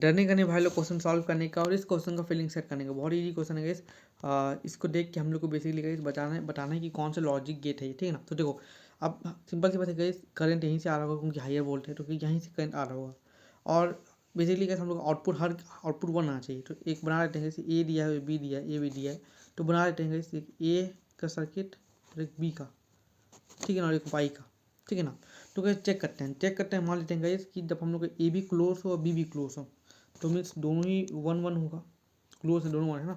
डरने का नहीं भाई लोग, क्वेश्चन सॉल्व करने का और इस क्वेश्चन का फीलिंग सेट करने का। बहुत इजी क्वेश्चन है गाइस। इसको देख के हम लोग को बेसिकली गाइस बताना है कि कौन सा लॉजिक गेट है ये, ठीक है ना। तो देखो अब सिंपल सी बात है गाइस, करंट यहीं से आ रहा होगा क्योंकि हायर वोल्ट है, तो यहीं से करंट आ रहा होगा। और बेसिकली गाइस हम लोग आउटपुट 1 आना चाहिए। तो एक बना लेते हैं, जैसे ए दिया है, बी दिया है, ए बी दिया है, तो बना लेते हैं गाइस एक ए का सर्किट और एक बी का, ठीक है ना, और एक वाई का, ठीक है ना। तो गाइस चेक करते हैं मान लेते हैं गाइस कि जब हम लोग का ए भी क्लोज हो और बी भी क्लोज हो, तो मीन्स दोनों ही 1 1 होगा, क्लोज है दोनों 1 है ना,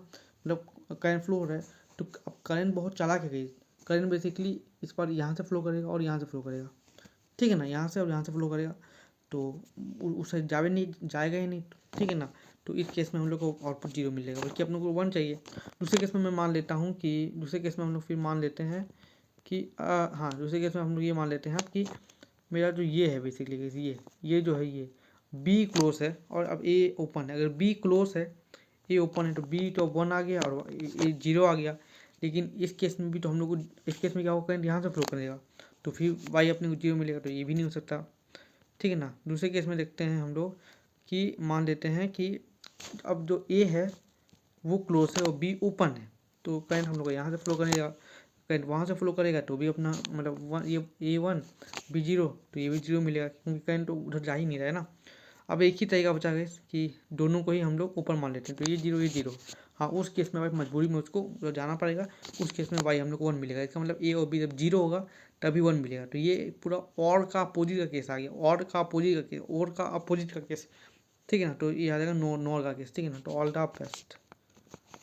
मतलब करंट फ्लो हो रहा है। तो अब करंट बहुत चालाक है गाइस, करंट बेसिकली इस बार यहाँ से फ्लो करेगा और यहाँ से फ्लो करेगा, ठीक है ना, यहाँ से और यहाँ से फ्लो करेगा, तो उस साइड जाएगा ही नहीं, ठीक है ना। तो इस केस में हम लोग को आउटपुट 0 मिलेगा, बल्कि अपने को 1 चाहिए। दूसरे केस में मैं मान लेता हूँ कि दूसरे केस में हम लोग फिर मान लेते हैं कि हाँ, दूसरे केस में हम लोग ये मान लेते हैं कि मेरा जो ये है बेसिकली ये जो है ये बी क्लोज है और अब ए ओपन है। अगर बी क्लोज है, ए ओपन है, तो बी तो 1 आ गया और ए 0 आ गया। लेकिन इस केस में भी तो हम लोग को, इस केस में क्या होगा, करंट यहाँ से फ्लो करेगा, तो फिर वाई अपने को 0 मिलेगा, तो ये भी नहीं हो सकता, ठीक है ना। दूसरे केस में देखते हैं हम लोग कि मान लेते हैं कि अब जो ए है वो क्लोज है और बी ओपन है, तो करंट हम लोग को यहाँ से फ्लो करेगा, करंट वहाँ से फ्लो करेगा, तो भी अपना मतलब ये A1 B0, तो ये भी 0 मिलेगा क्योंकि करंट तो उधर जा ही नहीं रहा है ना। अब एक ही तरीका बचा गया कि दोनों को ही हम लोग ऊपर मान लेते हैं, तो ये 0 ये 0। हाँ, उस केस में भाई मजबूरी में उसको जाना पड़ेगा, उस केस में भाई हम लोग को 1 मिलेगा। इसका मतलब ए और बी जब 0 होगा तभी 1 मिलेगा। तो ये पूरा और का अपोजिट का केस आ गया, और का अपोजिट का केस, ठीक है ना। तो ये आ जाएगा नॉर का केस, ठीक है ना। तो ऑल द बेस्ट,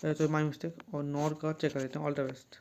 तो माई मिस्टेक, और नॉर का चेक कर लेते हैं, ऑल द बेस्ट।